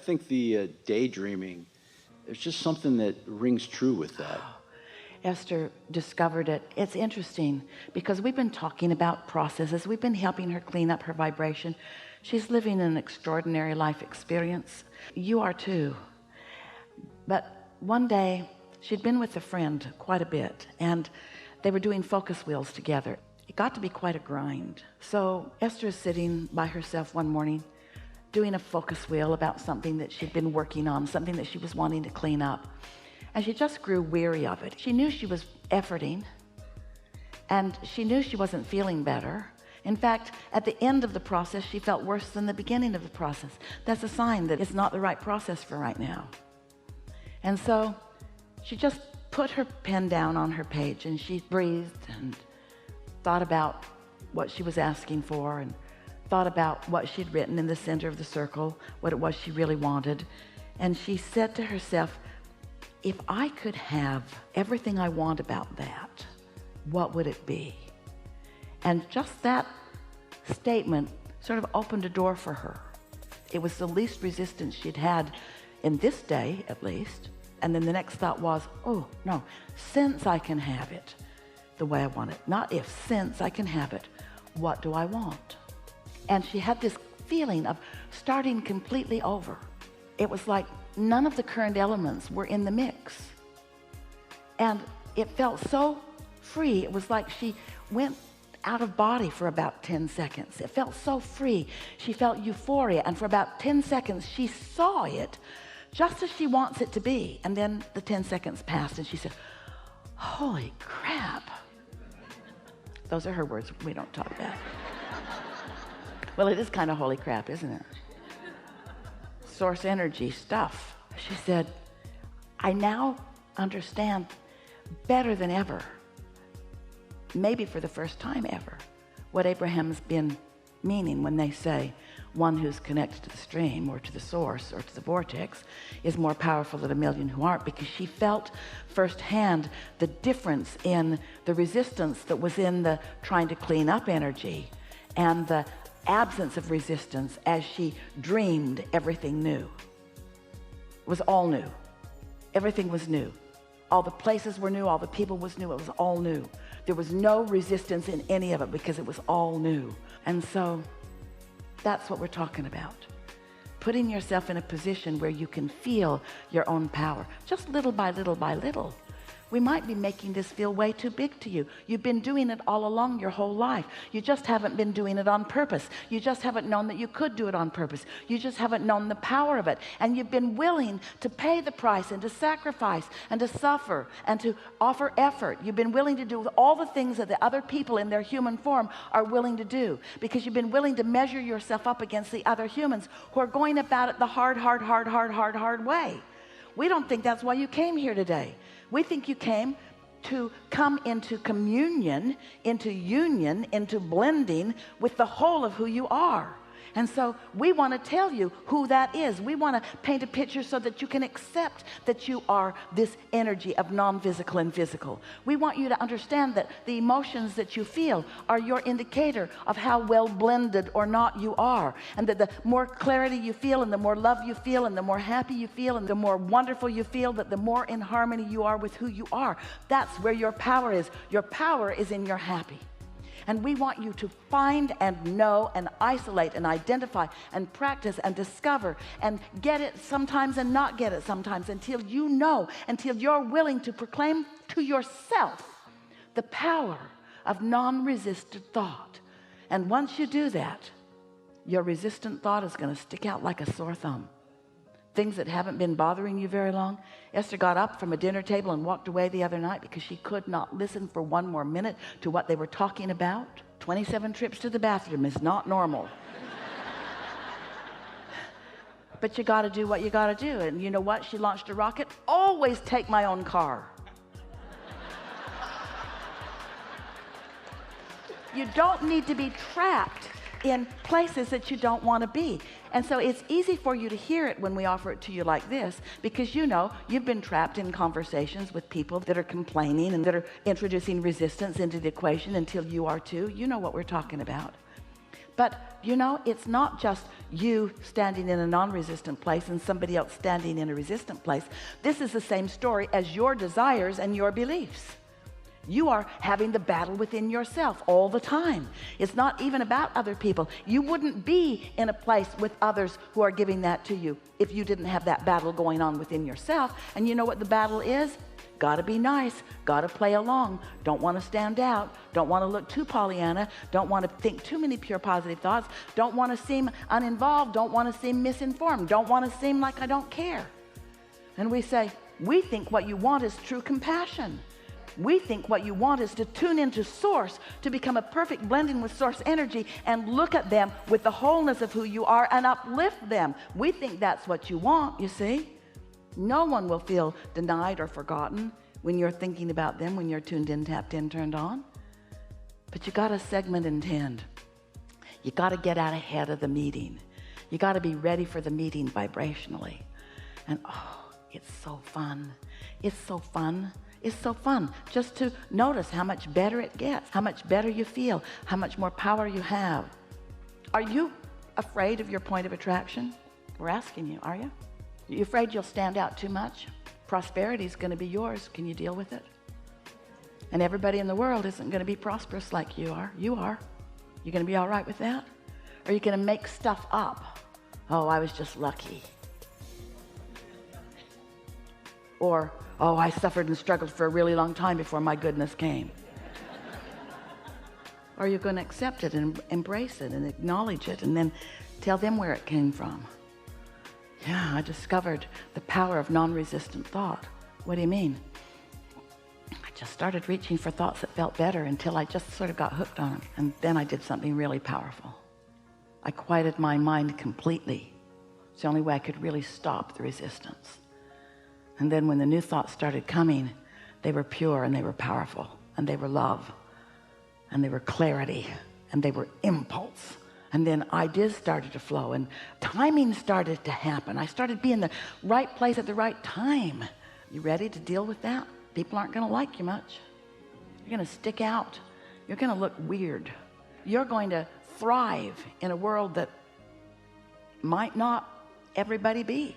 think the daydreaming, there's just something that rings true with that. Esther discovered it. It's interesting because we've been talking about processes. We've been helping her clean up her vibration. She's living an extraordinary life experience. You are too. But one day she'd been with a friend quite a bit, and they were doing focus wheels together. It got to be quite a grind. So Esther is sitting by herself one morning doing a focus wheel about something that she'd been working on, something that she was wanting to clean up. And she just grew weary of it. She knew she was efforting, and she knew she wasn't feeling better. In fact, at the end of the process, she felt worse than the beginning of the process. That's a sign that it's not the right process for right now. And so she just put her pen down on her page, and she breathed and thought about what she was asking for, and thought about what she'd written in the center of the circle, what it was she really wanted. And she said to herself, if I could have everything I want about that, what would it be? And just that statement sort of opened a door for her. It was the least resistance she'd had in this day, at least. And then the next thought was, oh no, since I can have it the way I want it, not if, since I can have it, what do I want? And she had this feeling of starting completely over. It was like none of the current elements were in the mix. And it felt so free. It was like she went out of body for about 10 seconds. It felt so free. She felt euphoria. And for about 10 seconds, she saw it just as she wants it to be. And then the 10 seconds passed and she said, holy crap. Those are her words. We don't talk about it. Well, it is kind of holy crap, isn't it? Source energy stuff. She said, I now understand better than ever, maybe for the first time ever, what Abraham's been meaning when they say one who's connected to the stream or to the source or to the vortex is more powerful than a million who aren't, because she felt firsthand the difference in the resistance that was in the trying to clean up energy and the absence of resistance as she dreamed everything new. It was all new. Everything was new. All the places were new, all the people was new, it was all new. There was no resistance in any of it because it was all new. And so that's what we're talking about. Putting yourself in a position where you can feel your own power, just little by little by little. We might be making this feel way too big to you. You've been doing it all along your whole life. You just haven't been doing it on purpose. You just haven't known that you could do it on purpose. You just haven't known the power of it. And you've been willing to pay the price and to sacrifice and to suffer and to offer effort. You've been willing to do all the things that the other people in their human form are willing to do, because you've been willing to measure yourself up against the other humans who are going about it the hard way. We don't think that's why you came here today. We think you came to come into communion, into union, into blending with the whole of who you are. And so we want to tell you who that is. We want to paint a picture so that you can accept that you are this energy of non-physical and physical. We want you to understand that the emotions that you feel are your indicator of how well blended or not you are. And that the more clarity you feel and the more love you feel and the more happy you feel and the more wonderful you feel, that the more in harmony you are with who you are. That's where your power is. Your power is in your happy. And we want you to find and know and isolate and identify and practice and discover and get it sometimes and not get it sometimes, until you know, until you're willing to proclaim to yourself the power of non-resistant thought. And once you do that, your resistant thought is going to stick out like a sore thumb. Things that haven't been bothering you very long. Esther got up from a dinner table and walked away the other night because she could not listen for one more minute to what they were talking about. 27 trips to the bathroom is not normal. But you got to do what you got to do. And you know what? She launched a rocket. Always take my own car. You don't need to be trapped in places that you don't want to be. And so it's easy for you to hear it when we offer it to you like this, because you know you've been trapped in conversations with people that are complaining and that are introducing resistance into the equation until you are too. You know what we're talking about. But you know, it's not just you standing in a non-resistant place and somebody else standing in a resistant place. This is the same story as your desires and your beliefs. You are having the battle within yourself all the time. It's not even about other people. You wouldn't be in a place with others who are giving that to you if you didn't have that battle going on within yourself. And you know what the battle is? Gotta be nice, gotta play along, don't want to stand out, don't want to look too Pollyanna, don't want to think too many pure positive thoughts, don't want to seem uninvolved, don't want to seem misinformed, don't want to seem like I don't care. And we say, we think what you want is true compassion. We think what you want is to tune into source, to become a perfect blending with source energy and look at them with the wholeness of who you are and uplift them. We think that's what you want, you see. No one will feel denied or forgotten when you're thinking about them, when you're tuned in, tapped in, turned on. But you got to segment and tend. You got to get out ahead of the meeting. You got to be ready for the meeting vibrationally. And oh, it's so fun. It's so fun. It's so fun just to notice how much better it gets, how much better you feel, how much more power you have. Are you afraid of your point of attraction? We're asking you, are you? You afraid you'll stand out too much? Prosperity is going to be yours. Can you deal with it? And everybody in the world isn't going to be prosperous like you are. You are. You going to be all right with that? Or are you going to make stuff up? Oh, I was just lucky. Or, oh, I suffered and struggled for a really long time before my goodness came. Or are you going to accept it and embrace it and acknowledge it and then tell them where it came from? Yeah, I discovered the power of non-resistant thought. What do you mean? I just started reaching for thoughts that felt better until I just sort of got hooked on them. And then I did something really powerful. I quieted my mind completely. It's the only way I could really stop the resistance. And then when the new thoughts started coming, they were pure and they were powerful and they were love and they were clarity and they were impulse. And then ideas started to flow and timing started to happen. I started being in the right place at the right time. You ready to deal with that? People aren't going to like you much. You're going to stick out. You're going to look weird. You're going to thrive in a world that might not everybody be.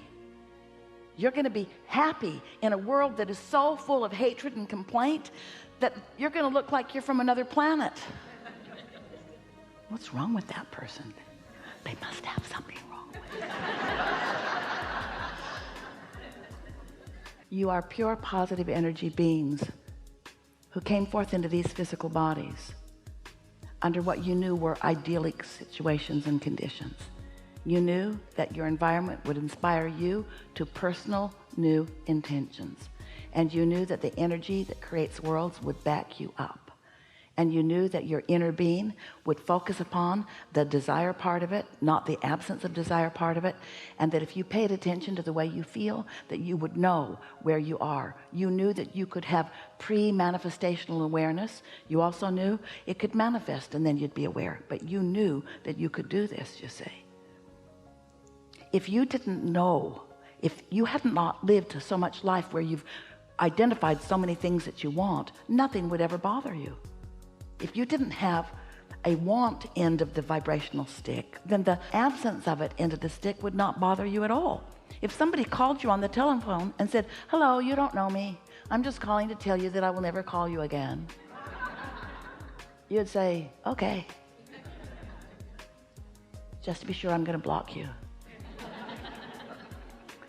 You're going to be happy in a world that is so full of hatred and complaint that you're going to look like you're from another planet. What's wrong with that person? They must have something wrong with them. You are pure positive energy beings who came forth into these physical bodies under what you knew were idyllic situations and conditions. You knew that your environment would inspire you to personal new intentions. And you knew that the energy that creates worlds would back you up. And you knew that your inner being would focus upon the desire part of it, not the absence of desire part of it. And that if you paid attention to the way you feel, that you would know where you are. You knew that you could have pre-manifestational awareness. You also knew it could manifest and then you'd be aware. But you knew that you could do this, you see. If you didn't know, if you hadn't not lived so much life where you've identified so many things that you want, nothing would ever bother you. If you didn't have a want end of the vibrational stick, then the absence of it end of the stick would not bother you at all. If somebody called you on the telephone and said, hello, you don't know me. I'm just calling to tell you that I will never call you again. You'd say, okay. Just to be sure, I'm going to block you.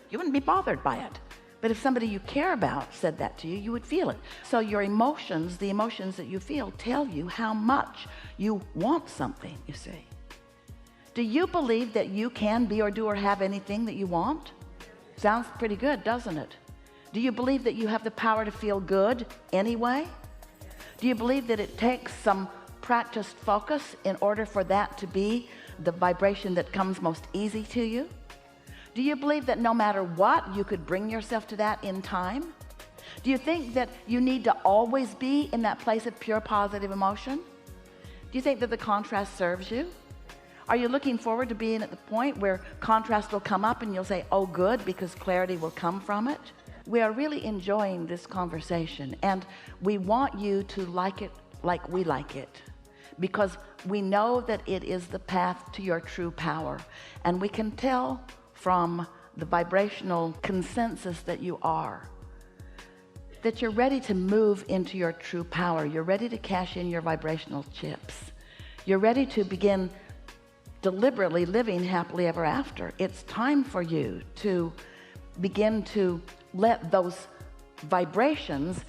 You wouldn't be bothered by it. But if somebody you care about said that to you, you would feel it. So your emotions, the emotions that you feel, tell you how much you want something, you see. Do you believe that you can be or do or have anything that you want? Sounds pretty good, doesn't it? Do you believe that you have the power to feel good anyway? Do you believe that it takes some practiced focus in order for that to be the vibration that comes most easy to you? Do you believe that no matter what, you could bring yourself to that in time? Do you think that you need to always be in that place of pure positive emotion? Do you think that the contrast serves you? Are you looking forward to being at the point where contrast will come up and you'll say, oh good, because clarity will come from it? We are really enjoying this conversation and we want you to like it like we like it. because we know that it is the path to your true power. And we can tell from the vibrational consensus that you are, that you're ready to move into your true power. You're ready to cash in your vibrational chips. You're ready to begin deliberately living happily ever after. It's time for you to begin to let those vibrations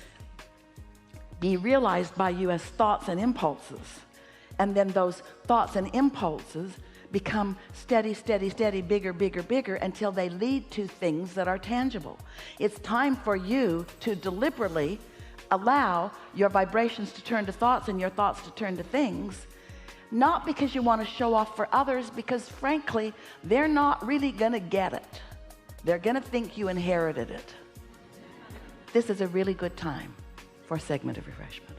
be realized by you as thoughts and impulses. And then those thoughts and impulses become steady, steady, steady, bigger, bigger, bigger, until they lead to things that are tangible. It's time for you to deliberately allow your vibrations to turn to thoughts and your thoughts to turn to things, not because you want to show off for others, because frankly, they're not really gonna get it. They're gonna think you inherited it. This is a really good time for a segment of refreshment.